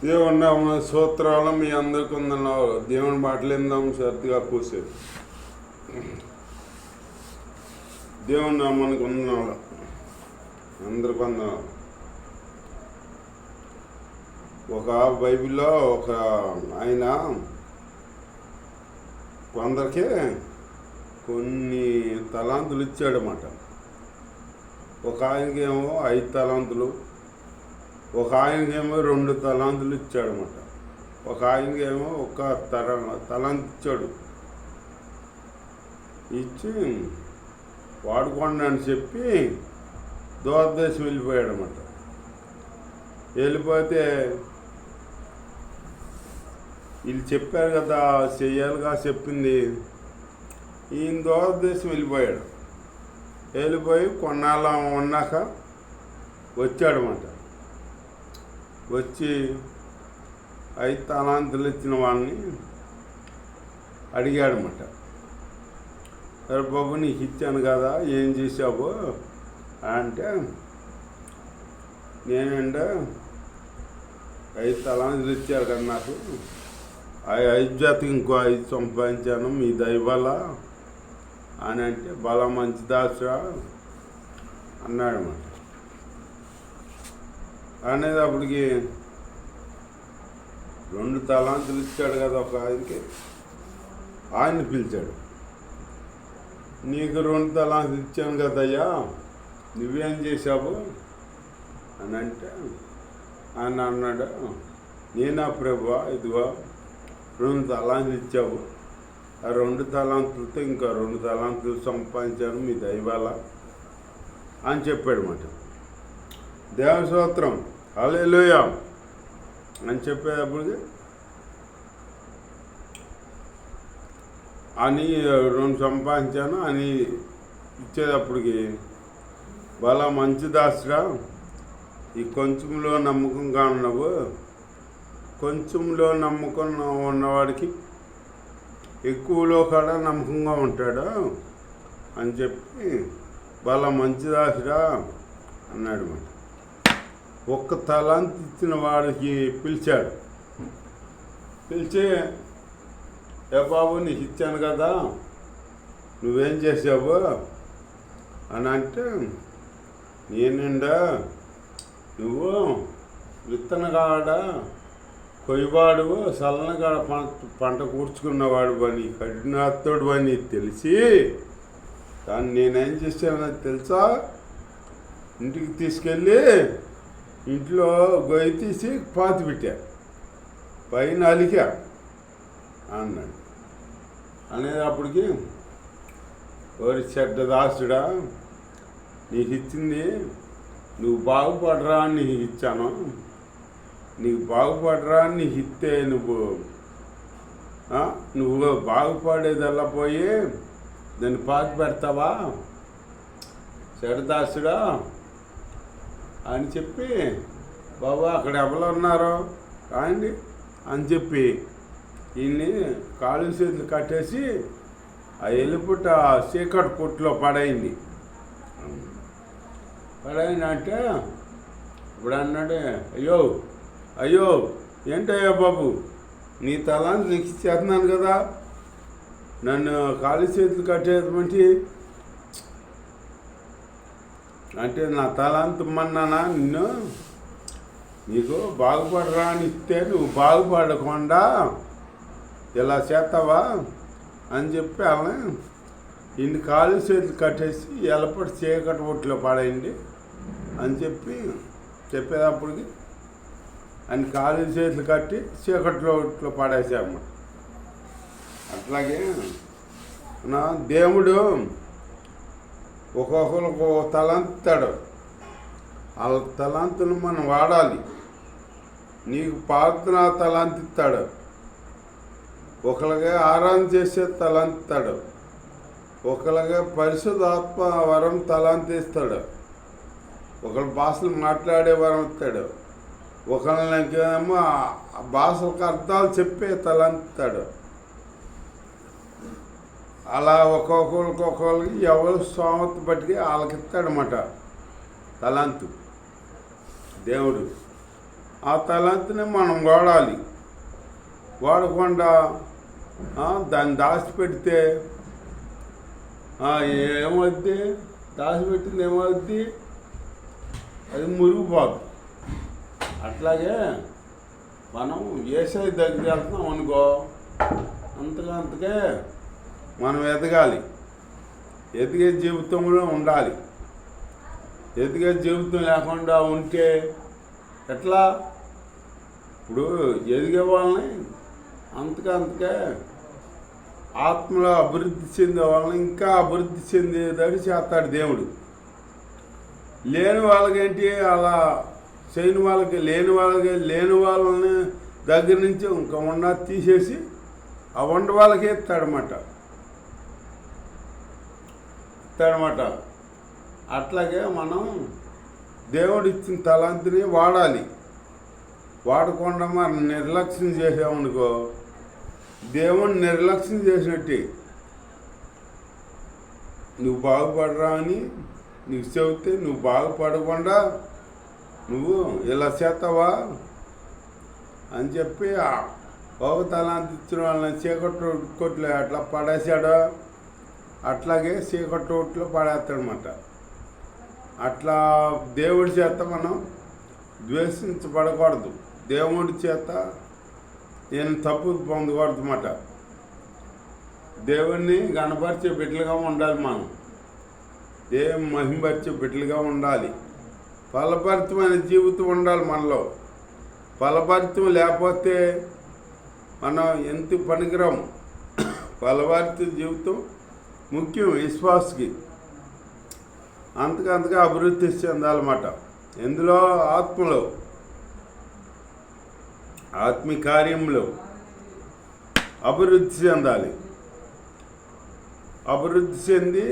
దేవుని నామ స్తోత్రాలు మీ అందరికి వందనాలు. దేవుని మాటలు విందాం, శ్రద్ధగా కూర్చోండి. దేవుని నామానికి వందనాలు, అందరికి వందనాలు. ఒక బైబిల్లో ఒక ఆయన కొందరికి కొన్ని తలాంతులు ఇచ్చాడన్నమాట. ఒక ఆయనకేమో 5 తలాంతులు, ఒక ఆయనకేమో 2 తలాంతులు ఇచ్చాడన్నమాట. ఒక ఆయనకేమో ఒక తలాంతు ఇచ్చాడు. ఇచ్చి వాడుకోండి అని చెప్పి దూరదేశం వెళ్ళిపోయాడన్నమాట. వెళ్ళిపోతే వీళ్ళు చెప్పారు కదా, చెయ్యాలిగా చెప్పింది. ఈయన దూరదేశం వెళ్ళిపోయాడు. వెళ్ళిపోయి కొన్నాళ్ళ ఉన్నాక వచ్చాడన్నమాట. వచ్చి 5 తలాంతులు ఇచ్చిన వాళ్ళని అడిగాడనమాట. సరే బాబు, నీకు ఇచ్చాను కదా, ఏం చేసావు అంటే, నేనంటే 5 తలాంతులు ఇచ్చారు కదా నాకు, ఆ 5 జాతి ఇంకో 5 సంపాదించాను మీ దయవల్ల అని అంటే, బల మంచి దాసురా అన్నాడన్నమాట. అనేటప్పటికి 2 తలాంతులు ఇచ్చాడు కదా ఒక ఆయనకి, ఆయన్ని పిలిచాడు. నీకు 2 తలాంతులు ఇచ్చాను కదయ్యా, నువ్వేం చేశావు అని అంటే, ఆయన అన్నాడు, నేనా ప్రభువా, ఇదిగో 2 తలాంతులు ఇచ్చావు, ఆ 2 తలాంతులతో ఇంకా 2 తలాంతులు సంపాదించాను మీ దయవల్ల అని చెప్పాడు అన్నమాట. దేవుని స్తోత్రం, హల్లెలూయా అని చెప్పేటప్పటికి అని 2 సంపాదించాను అని ఇచ్చేటప్పటికి, బలా మంచి దాసురా, ఈ కొంచెంలో నమ్మకంగా ఉన్నావు, కొంచెంలో నమ్మకం ఉన్నవాడికి ఎక్కువలో కూడా నమ్మకంగా ఉంటాడు అని చెప్పి, బలా మంచి దాసురా అన్నాడు అన్నమాట. 1 తలాంతు ఇచ్చిన వాడికి పిలిచాడు. పిలిచి, ఏ బాబు, నీకు ఇచ్చాను కదా, నువ్వేం చేసావు అని అంటే, నేనుండా నువ్వు విత్తనగాడ కొయ్యవాడు, సల్లనగాడ పంట కూర్చుకున్నవాడు అని, కఠినాత్తుడు అని తెలిసి దాన్ని నేనేం చేశానని తెలుసా, ఇంటికి తీసుకెళ్ళి ఇంట్లో గొయ్యి తీసి పాతి పెట్టా, పైన అలికా అన్నాడు. అనేటప్పటికి, ఓరి చెడ్డ దాసుడా, నీకు ఇచ్చింది నువ్వు బాగుపడరా అని నీకు ఇచ్చాను, నీకు బాగుపడరా అని నీకు ఇస్తే నువ్వు బాగుపడేదల్లా పోయి దాన్ని పాతి పెడతావా చెడ్డదాసుడా అని చెప్పి, బాబు అక్కడ ఎవరు ఉన్నారో రాండి అని చెప్పి ఈయన్ని కాళ్ళు చేతులు కట్టేసి ఆ ఎల్లిపుట్ట చీకటి కొట్టులో పడైంది. పడైందంటే ఇప్పుడు అన్నాడే, అయ్యో అయ్యో ఏంటయ్యా బాబు, నీ తలాన్ని నీకు ఇచ్చేస్తున్నాను కదా, నన్ను కాళ్ళు చేతులు కట్టేటువంటి అంటే నా తలాంతు మన్నానా నిన్ను, నీకు బాగుపడరా అని ఇస్తే నువ్వు బాగుపడకుండా ఇలా చేస్తావా అని చెప్పి అలా ఇన్ని కాళ్ళు చేతులు కట్టేసి ఎలపటి చీకటి ఒట్లో పడేయండి అని చెప్పేటప్పటికి అన్ని కాళ్ళు చేతులు కట్టి చీకట్లో ఒట్లో పడేసాము. అట్లాగే నా దేవుడు ఒక్కొక్కరికి ఒక తలాంతాడు, వాళ్ళ తలాంతును మనం వాడాలి. నీకు ప్రార్థనా తలాంతి ఇస్తాడు, ఒకరిగా ఆరాధన చేసే తలాంతాడు, ఒకరిగా పరిశుద్ధాత్మ వరం తలాంతి ఇస్తాడు, ఒకరి భాషలు మాట్లాడే వరం ఇస్తాడు, ఒకరికేమో భాషలకు అర్థాలు చెప్పే తలాంతాడు. అలా ఒక్కొక్కరికి ఎవరు స్తోమత బట్టి వాళ్ళకి ఇస్తాడనమాట తలాంతు దేవుడు. ఆ తలాంతిని మనం వాడాలి. వాడకుండా దాన్ని దాచిపెడితే ఏమవుద్ది? దాచిపెట్టింది ఏమవుద్ది? అది మురిగిపోదు. అట్లాగే మనం యేసయ్య దగ్గరికి వెళ్తున్నాం అనుకో, అంతకే మనం ఎదగాలి. ఎదిగే జీవితంలో ఉండాలి. ఎదిగే జీవితం లేకుండా ఉంటే ఎట్లా? ఇప్పుడు ఎదిగే వాళ్ళని అంతకే ఆత్మలో అభివృద్ధి చెందే వాళ్ళని ఇంకా అభివృద్ధి చెందేదాన్ని చేస్తాడు దేవుడు. లేని వాళ్ళకేంటి? అలా చేయని వాళ్ళకి, లేని వాళ్ళని దగ్గర నుంచి ఇంకా ఉన్న తీసేసి ఆ వంట వాళ్ళకే ఇస్తాడనమాట. అట్లాగే మనం దేవుడు ఇచ్చిన తలాంతిని వాడాలి. వాడకుండా మనం నిర్లక్ష్యం చేసామనుకో, దేవుణ్ణి నిర్లక్ష్యం చేసినట్టే. నువ్వు బాగుపడరా అని నీకు చెబితే నువ్వు బాగుపడకుండా నువ్వు ఇలా చేస్తావా అని చెప్పి ఒక తలాంతి ఇచ్చిన వాళ్ళని చీకటి కొట్లు అట్లా పడేసాడో అట్లాగే చీకటి కొట్లో పడేస్తాడనమాట. అట్లా దేవుడి చేత మనం ద్వేషించబడకూడదు. దేవుడి చేత నేను తప్పు పొందకూడదు అన్నమాట. దేవుణ్ణి గణపరిచే బిడ్డలుగా ఉండాలి. మనం దేవుని మహిమపరిచే బిడ్డలుగా ఉండాలి. ఫలభరితమైన జీవితం ఉండాలి మనలో. ఫలభరితం లేకపోతే మనం ఎంత పనికిరాం. ఫలభరిత జీవితం ముఖ్యం విశ్వాసకి. అంతకంతగా అభివృద్ధి చెందాలన్నమాట. ఎందులో? ఆత్మలో, ఆత్మీయ కార్యంలో అభివృద్ధి చెందాలి. అభివృద్ధి చెంది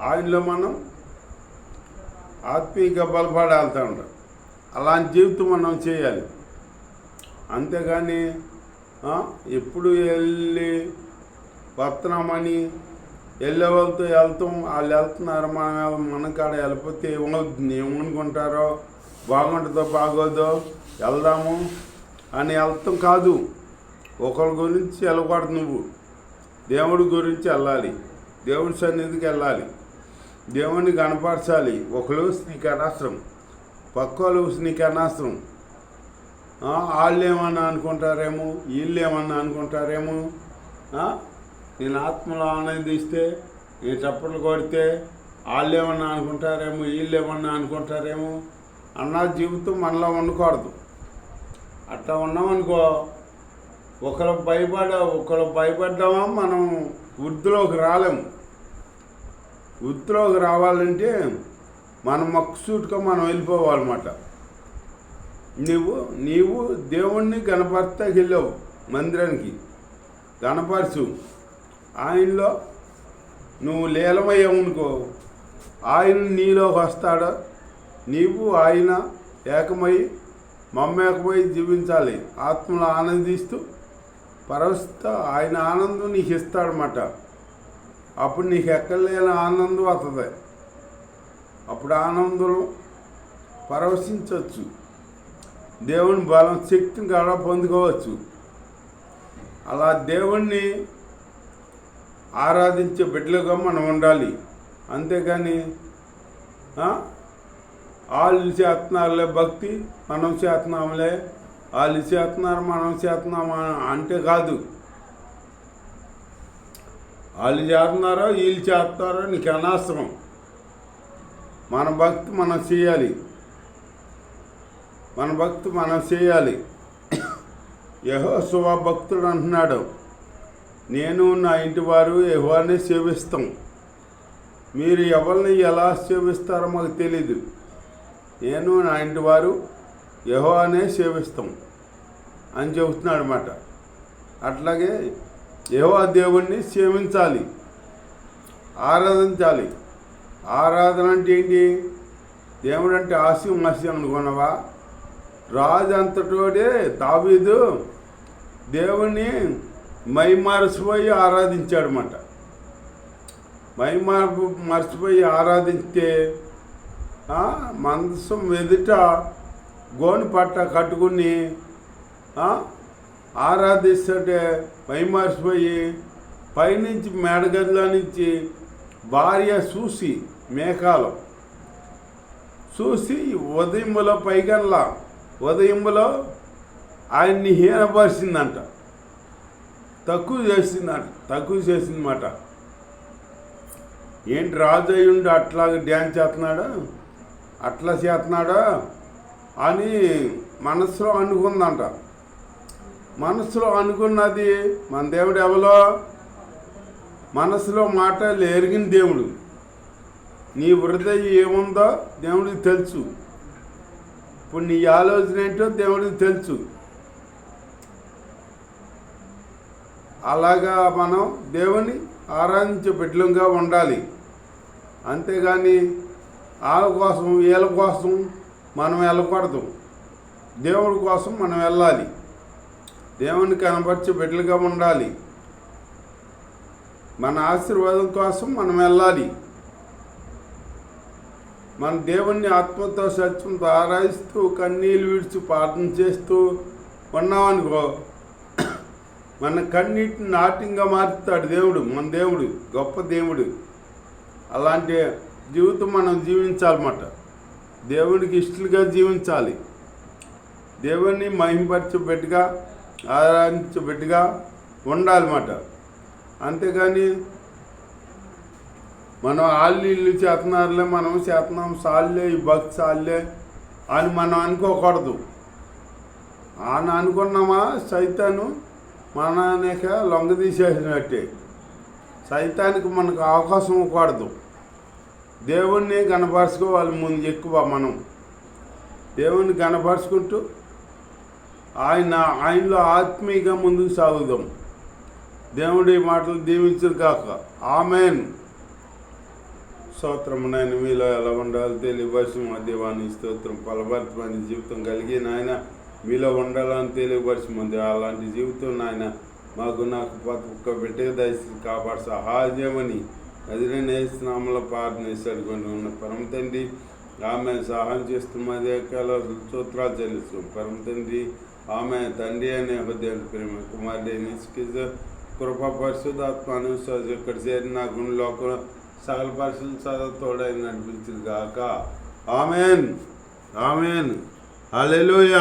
ఆయనలో మనం ఆత్మీయంగా బలపడాలుతూ ఉంటాం. అలాంటి జీవితం మనం చేయాలి. అంతేగాని ఎప్పుడు వెళ్ళి వస్తున్నామని వెళ్ళే వాళ్ళతో వెళ్తాం, వాళ్ళు వెళ్తున్నారు, మన కాడ వెళ్ళిపోతే ఏమనుకుంటారో, బాగుంటుందో బాగోదో, వెళ్దాము అని వెళ్తాం కాదు. ఒకరి గురించి వెళ్ళకూడదు. నువ్వు దేవుడి గురించి వెళ్ళాలి. దేవుడి సన్నిధికి వెళ్ళాలి. దేవుడిని కనపరచాలి. ఒకరు నీకు అనవసరం, పక్కోళ్ళు నీకు అనవసరం. వాళ్ళు ఏమన్నా అనుకుంటారేమో, వీళ్ళు ఏమన్నా అనుకుంటారేమో. నేను ఆత్మలో ఆనందిస్తే, నేను చప్పట్లు కొడితే వాళ్ళు ఏమన్నా అనుకుంటారేమో, వీళ్ళు ఏమన్నా అనుకుంటారేమో అన్న జీవితం మనలో ఉండకూడదు. అట్లా ఉన్నామనుకో, ఒకరు భయపడ్డామా మనం వృద్ధిలోకి రాలేము. వృద్ధిలోకి రావాలంటే మనం మక్కుసూటుగా మనం వెళ్ళిపోవాలన్నమాట. నీవు దేవుణ్ణి గణపరిస్తాకి వెళ్ళావు మందిరానికి, గణపరచు. ఆయనలో నువ్వు లీలమయ్యావనుకో, ఆయన నీలోకి వస్తాడు. నీవు ఆయన ఏకమై మమ్మేకమై జీవించాలి. ఆత్మలో ఆనందిస్తూ పరవశిస్తూ ఆయన ఆనందం నీకు ఇస్తాడనమాట. అప్పుడు నీకు ఎక్కడ లేని ఆనందం వస్తుంది. అప్పుడు ఆనందం పరవశించవచ్చు. దేవుని బలం, శక్తిని కూడా పొందుకోవచ్చు. అలా దేవుణ్ణి ఆరాధించే బిడ్డలుగా మనం ఉండాలి. అంతేగాని వాళ్ళు చేస్తున్నారులే భక్తి, మనం చేస్తున్నాములే, వాళ్ళు చేస్తున్నారు మనం చేస్తున్నాము అంటే కాదు. వాళ్ళు చేస్తున్నారో వీళ్ళు చేస్తున్నారో నీకు అనవసరం. మన భక్తి మనం చేయాలి. మన భక్తి మనం చేయాలి. యెహోషువ భక్తుడు అంటున్నాడు, నేను నా ఇంటి వారు యెహోవానే సేవిస్తాం. మీరు ఎవరిని ఎలా సేవిస్తారో మాకు తెలీదు. నేను నా ఇంటి వారు యెహోవానే సేవిస్తాం అని చెబుతున్నాడు అన్నమాట. అట్లాగే యెహోవా దేవుణ్ణి సేవించాలి, ఆరాధించాలి. ఆరాధన అంటే ఏంటి? దేవుడు అంటే ఆశయం మస్యం అనుకున్నావా? రాజు అంతటోడే దావీదు దేవుణ్ణి మరిచిపోయి ఆరాధించాడనమాట. మరిచిపోయి ఆరాధిస్తే మందసం ఎదుట గోని పట్ట కట్టుకుని ఆరాధిస్తుంటే మైమర్చిపోయి పైనుంచి మేడగదిలో నుంచి భార్య చూసి మేఘాలు చూసి ఉదయములో ఆయన్ని హీనపరిచిందంట, తక్కువ చేసిందన్నమాట. ఏంటి రాజు అయి ఉండి అట్లాగే డ్యాన్స్ చేస్తున్నాడా అని మనసులో అనుకుందంట. మనసులో అనుకున్నది మన దేవుడు ఎవరో, మనసులో మాటలు ఎరిగిన దేవుడు. నీ హృదయం ఏముందో దేవుడికి తెలుసు. ఇప్పుడు నీ ఆలోచన ఏంటో దేవుడికి తెలుసు. అలాగా మనం దేవుని ఆరాధించే బిడ్డలుగా ఉండాలి. అంతేగాని వాళ్ళ కోసం వీళ్ళ కోసం మనం వెళ్ళకూడదు. దేవుడి కోసం మనం వెళ్ళాలి. దేవుని కనపరిచే బిడ్డలుగా ఉండాలి. మన ఆశీర్వాదం కోసం మనం వెళ్ళాలి. మన దేవుణ్ణి ఆత్మతో సత్యంతో ఆరాధిస్తూ కన్నీళ్ళు విడిచి ప్రార్థన చేస్తూ ఉన్నామనుకో, మన కన్నీటిని నాట్యంగా మారుస్తాడు దేవుడు. మన దేవుడు గొప్ప దేవుడు. అలాంటి జీవితం మనం జీవించాలన్నమాట. దేవుడికి ఇష్టలుగా జీవించాలి. దేవుణ్ణి మహిమపరిచే బిడ్డగా ఆరాధించే బిడ్డగా ఉండాలన్నమాట. అంతేగాని మనం ఇల్లు చేతనారులే, మనం చేతనాం సాల్లే, ఈ భక్తి సాల్లే అని మనం అనుకోకూడదు. ఆయన అనుకున్నామా సైతాను మనక లొంగ తీసేసినట్టే. సైతానికి మనకు అవకాశం ఇవ్వకూడదు. దేవుణ్ణి గణపరుచుకోవాలి. ముందు ఎక్కువ మనం దేవుణ్ణి గణపరుచుకుంటూ ఆయనలో ఆత్మీయంగా ముందుకు సాగుదాం. దేవుడి మాటలు దీవించరు కాక. ఆమెన్. స్తోత్రము. నాయన మీలో ఎలా ఉండాలి తెలియపరిచి మా దేవాన్ని స్తోత్రం. ఫలభరితమైన జీవితం కలిగి నాయన మీలో ఉండాలని తెలియపరిచి మంది అలాంటి జీవితం నాయన నాకు ప్రతి ఒక్క బిడ్డగా దయచేసి కాపాడు సహాయమని అది నేను వేస్తున్నామలో ప్రార్థనేశాడు కొన్ని ఉన్న పరమ తండ్రి. ఆమె సహాయం చేస్తున్నది సూత్రాలు చెల్లిస్తాం పరమ తండ్రి. ఆమె తండ్రి అనే హృదయం ప్రేమ కుమారుడు నిష్కిజ కృపా పరిశుద్ధాత్మ అనుసరి ఇక్కడ చేరి నా గుండెలోకంలో సకల పరిశుద్ధ తోడై నడిపించుగాక. ఆమెన్. హల్లెలూయా.